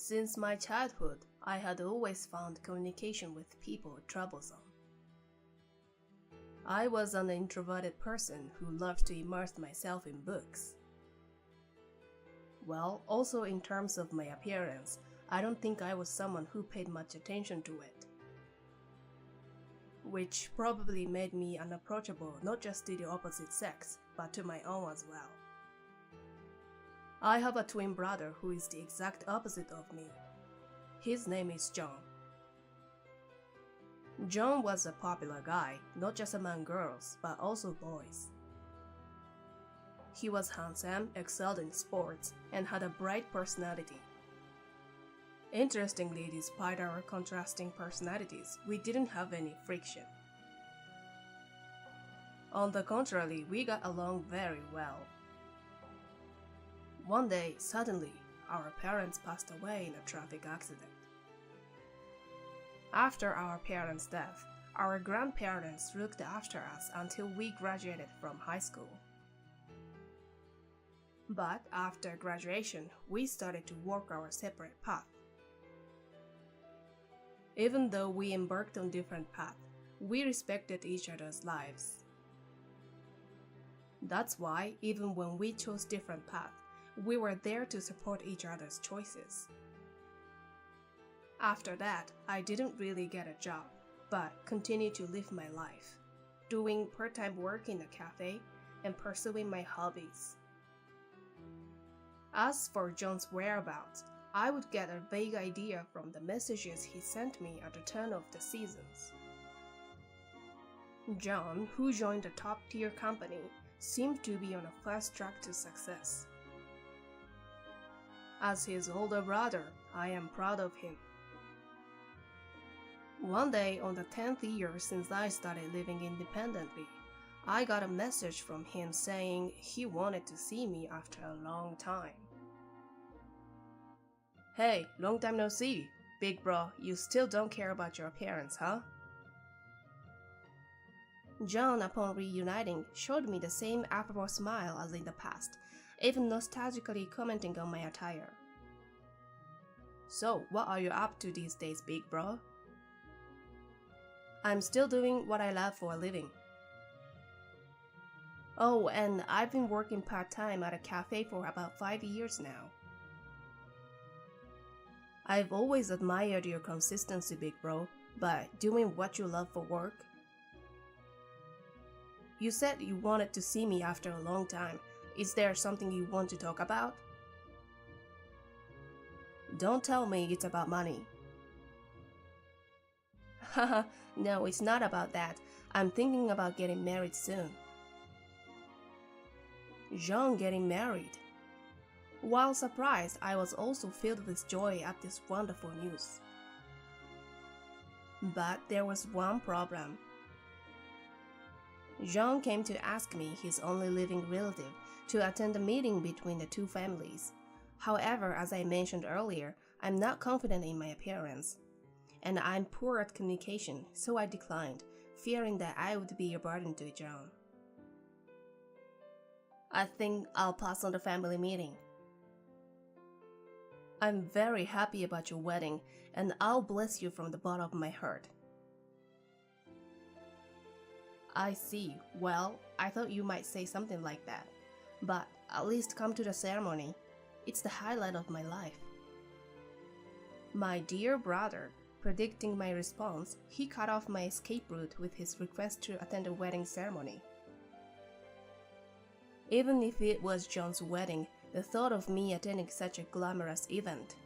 Since my childhood, I had always found communication with people troublesome. I was an introverted person who loved to immerse myself in books. Well, also in terms of my appearance, I don't think I was someone who paid much attention to it. Which probably made me unapproachable not just to the opposite sex, but to my own as well. I have a twin brother who is the exact opposite of me. His name is John. John was a popular guy, not just among girls, but also boys. He was handsome, excelled in sports, and had a bright personality. Interestingly, despite our contrasting personalities, we didn't have any friction. On the contrary, we got along very well. One day, suddenly, our parents passed away in a traffic accident. After our parents' death, our grandparents looked after us until we graduated from high school. But after graduation, we started to walk our separate paths. Even though we embarked on different paths, we respected each other's lives. That's why, even when we chose different paths, we were there to support each other's choices. After that, I didn't really get a job, but continued to live my life, doing part-time work in a cafe and pursuing my hobbies. As for John's whereabouts, I would get a vague idea from the messages he sent me at the turn of the seasons. John, who joined a top-tier company, seemed to be on a fast track to success. As his older brother, I am proud of him. One day, on the 10th year since I started living independently, I got a message from him saying he wanted to see me after a long time. Hey, long time no see. Big bro, you still don't care about your appearance, huh? John, upon reuniting, showed me the same affable smile as in the past, even nostalgically commenting on my attire. So, what are you up to these days, big bro? I'm still doing what I love for a living. Oh, and I've been working part-time at a cafe for about 5 years now. I've always admired your consistency, big bro, but doing what you love for work? You said you wanted to see me after a long time. Is there something you want to talk about? Don't tell me it's about money. Haha, no, it's not about that. I'm thinking about getting married soon. Jean getting married. While surprised, I was also filled with joy at this wonderful news. But there was one problem. Jean came to ask me, his only living relative, to attend a meeting between the two families. However, as I mentioned earlier, I'm not confident in my appearance. And I'm poor at communication, so I declined, fearing that I would be a burden to John. I think I'll pass on the family meeting. I'm very happy about your wedding, and I'll bless you from the bottom of my heart. I see. Well, I thought you might say something like that. But at least come to the ceremony. It's the highlight of my life. My dear brother, predicting my response, he cut off my escape route with his request to attend a wedding ceremony. Even if it was John's wedding, the thought of me attending such a glamorous event.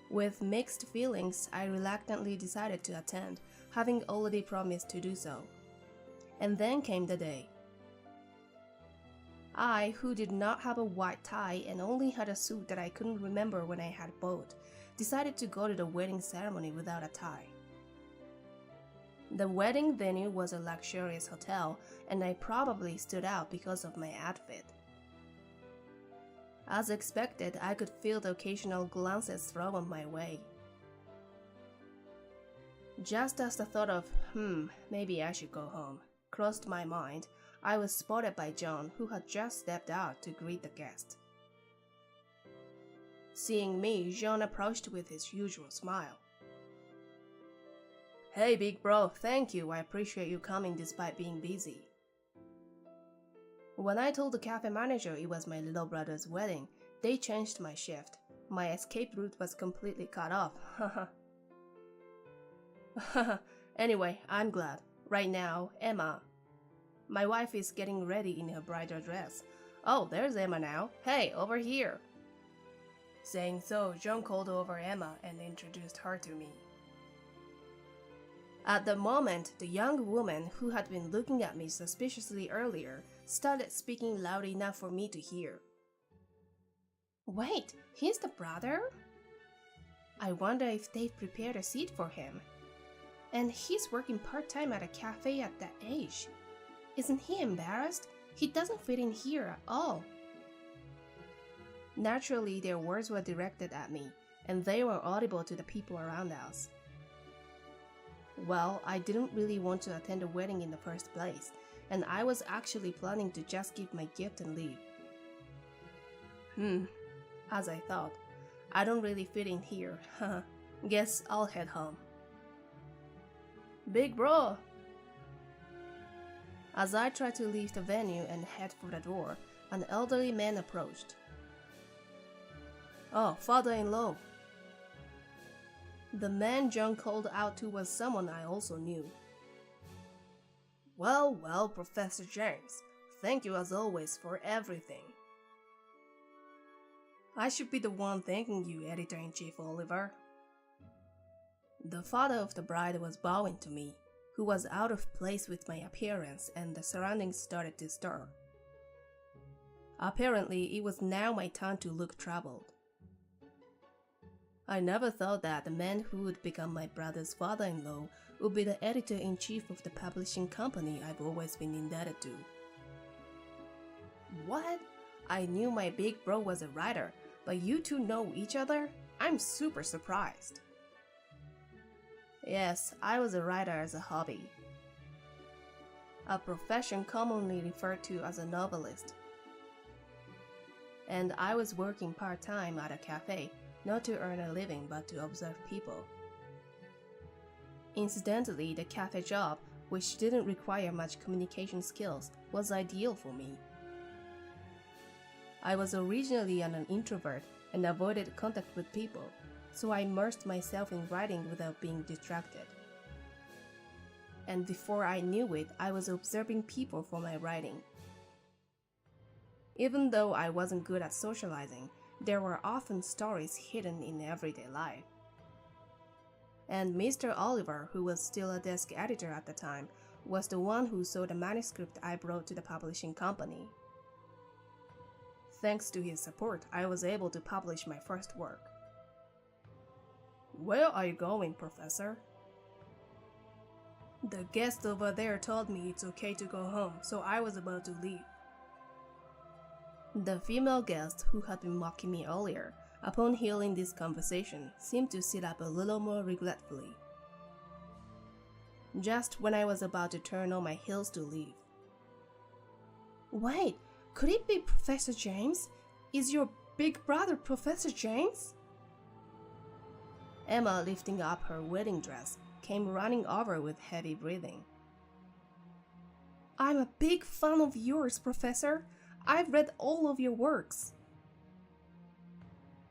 With mixed feelings, I reluctantly decided to attend, having already promised to do so. And then came the day. I, who did not have a white tie and only had a suit that I couldn't remember when I had bought, decided to go to the wedding ceremony without a tie. The wedding venue was a luxurious hotel, and I probably stood out because of my outfit. As expected, I could feel the occasional glances thrown my way. Just as the thought of, maybe I should go home, crossed my mind, I was spotted by John, who had just stepped out to greet the guest. Seeing me, Jean approached with his usual smile. Hey, big bro, thank you. I appreciate you coming despite being busy. When I told the cafe manager it was my little brother's wedding, they changed my shift. My escape route was completely cut off. Anyway, I'm glad. Right now, Emma. My wife is getting ready in her bridal dress. Oh, there's Emma now. Hey, over here. Saying so, John called over Emma and introduced her to me. At the moment, the young woman who had been looking at me suspiciously earlier started speaking loud enough for me to hear. Wait, he's the brother? I wonder if they've prepared a seat for him. And he's working part-time at a cafe at that age. Isn't he embarrassed? He doesn't fit in here at all. Naturally, their words were directed at me, and they were audible to the people around us. Well, I didn't really want to attend the wedding in the first place, and I was actually planning to just give my gift and leave. As I thought, I don't really fit in here, Guess I'll head home. Big bro! As I tried to leave the venue and head for the door, an elderly man approached. Oh, father-in-law. The man John called out to was someone I also knew. Well, Professor James, thank you as always for everything. I should be the one thanking you, Editor-in-Chief Oliver. The father of the bride was bowing to me, who was out of place with my appearance, and the surroundings started to stir. Apparently, it was now my turn to look troubled. I never thought that the man who would become my brother's father-in-law would be the editor-in-chief of the publishing company I've always been indebted to. What? I knew my big bro was a writer, but you two know each other? I'm super surprised. Yes, I was a writer as a hobby. A profession commonly referred to as a novelist. And I was working part-time at a cafe, not to earn a living but to observe people. Incidentally, the cafe job, which didn't require much communication skills, was ideal for me. I was originally an introvert and avoided contact with people, so I immersed myself in writing without being distracted. And before I knew it, I was observing people for my writing. Even though I wasn't good at socializing, there were often stories hidden in everyday life. And Mr. Oliver, who was still a desk editor at the time, was the one who saw the manuscript I brought to the publishing company. Thanks to his support, I was able to publish my first work. Where are you going, Professor? The guest over there told me it's okay to go home, so I was about to leave. The female guest who had been mocking me earlier, upon hearing this conversation, seemed to sit up a little more regretfully. Just when I was about to turn on my heels to leave. Wait, could it be Professor James? Is your big brother Professor James? Emma, lifting up her wedding dress, came running over with heavy breathing. I'm a big fan of yours, Professor. I've read all of your works.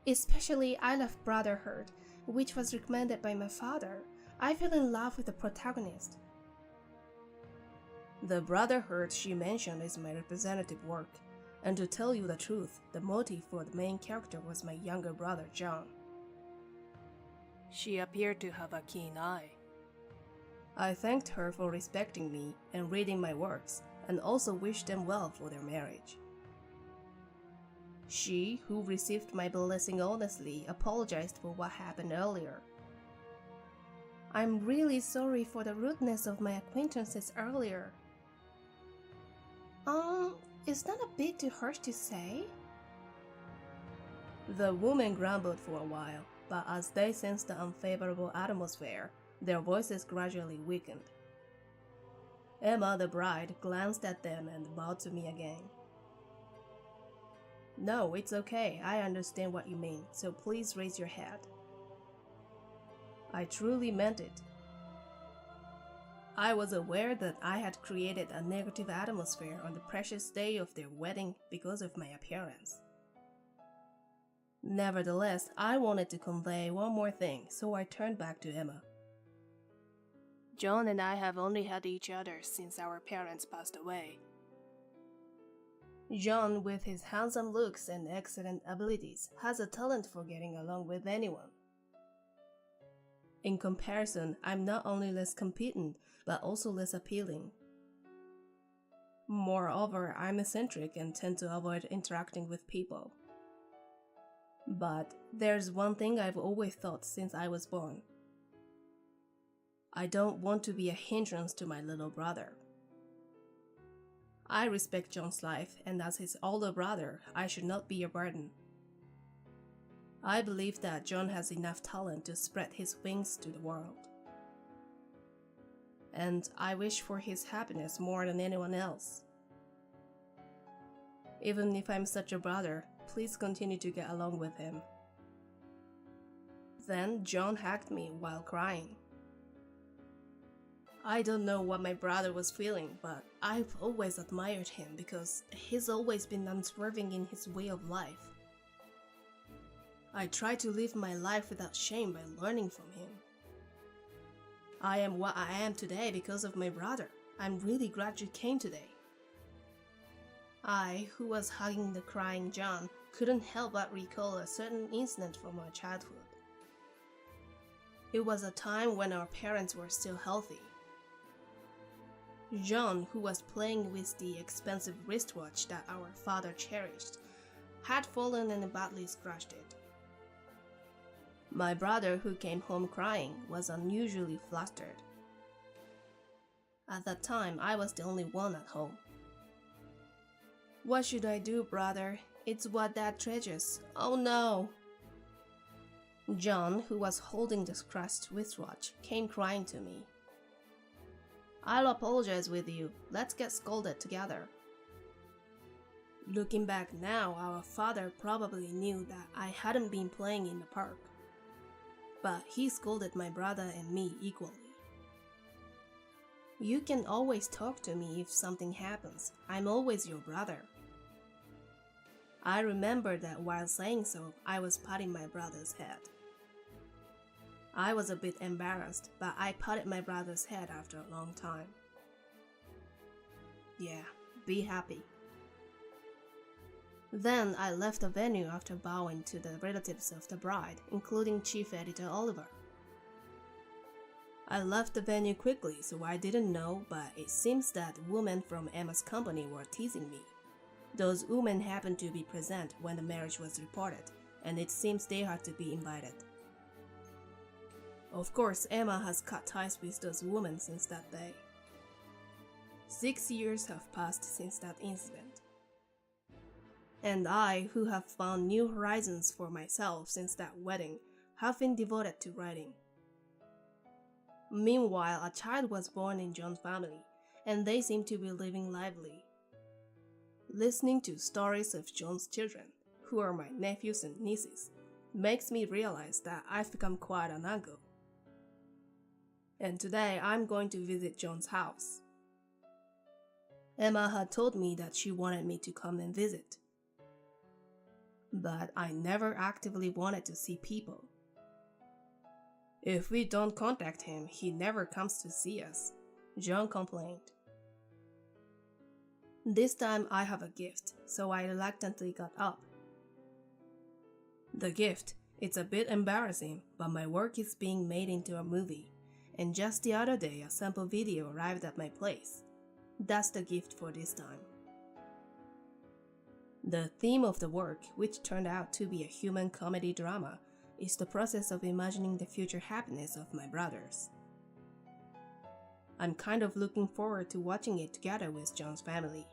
Especially I Love Brotherhood, which was recommended by my father. I fell in love with the protagonist. The Brotherhood she mentioned is my representative work, and to tell you the truth, the motive for the main character was my younger brother, John. She appeared to have a keen eye. I thanked her for respecting me and reading my works, and also wished them well for their marriage. She, who received my blessing honestly, apologized for what happened earlier. I'm really sorry for the rudeness of my acquaintances earlier. Is that a bit too harsh to say? The woman grumbled for a while, but as they sensed the unfavorable atmosphere, their voices gradually weakened. Emma, the bride, glanced at them and bowed to me again. No, it's okay. I understand what you mean, so please raise your head. I truly meant it. I was aware that I had created a negative atmosphere on the precious day of their wedding because of my appearance. Nevertheless, I wanted to convey one more thing, so I turned back to Emma. John and I have only had each other since our parents passed away. John, with his handsome looks and excellent abilities, has a talent for getting along with anyone. In comparison, I'm not only less competent, but also less appealing. Moreover, I'm eccentric and tend to avoid interacting with people. But there's one thing I've always thought since I was born. I don't want to be a hindrance to my little brother. I respect John's life, and as his older brother, I should not be a burden. I believe that John has enough talent to spread his wings to the world. And I wish for his happiness more than anyone else. Even if I'm such a brother, please continue to get along with him. Then John hugged me while crying. I don't know what my brother was feeling, but I've always admired him because he's always been unswerving in his way of life. I try to live my life without shame by learning from him. I am what I am today because of my brother. I'm really glad you came today. I, who was hugging the crying John, couldn't help but recall a certain incident from my childhood. It was a time when our parents were still healthy. John, who was playing with the expensive wristwatch that our father cherished, had fallen and badly scratched it. My brother, who came home crying, was unusually flustered. At that time, I was the only one at home. What should I do, brother? It's what Dad treasures. Oh no! John, who was holding the scratched wristwatch, came crying to me. I'll apologize with you. Let's get scolded together. Looking back now, our father probably knew that I hadn't been playing in the park. But he scolded my brother and me equally. You can always talk to me if something happens. I'm always your brother. I remember that while saying so, I was patting my brother's head. I was a bit embarrassed, but I patted my brother's head after a long time. Yeah, be happy. Then I left the venue after bowing to the relatives of the bride, including Chief Editor Oliver. I left the venue quickly, so I didn't know, but it seems that women from Emma's company were teasing me. Those women happened to be present when the marriage was reported, and it seems they had to be invited. Of course, Emma has cut ties with those women since that day. 6 years have passed since that incident. And I, who have found new horizons for myself since that wedding, have been devoted to writing. Meanwhile, a child was born in John's family, and they seem to be living lively. Listening to stories of John's children, who are my nephews and nieces, makes me realize that I've become quite an uncle. And today I'm going to visit John's house. Emma had told me that she wanted me to come and visit. But I never actively wanted to see people. If we don't contact him, he never comes to see us, John complained. This time I have a gift, so I reluctantly got up. The gift, it's a bit embarrassing, but my work is being made into a movie, and just the other day a sample video arrived at my place. That's the gift for this time. The theme of the work, which turned out to be a human comedy drama, is the process of imagining the future happiness of my brothers. I'm kind of looking forward to watching it together with John's family.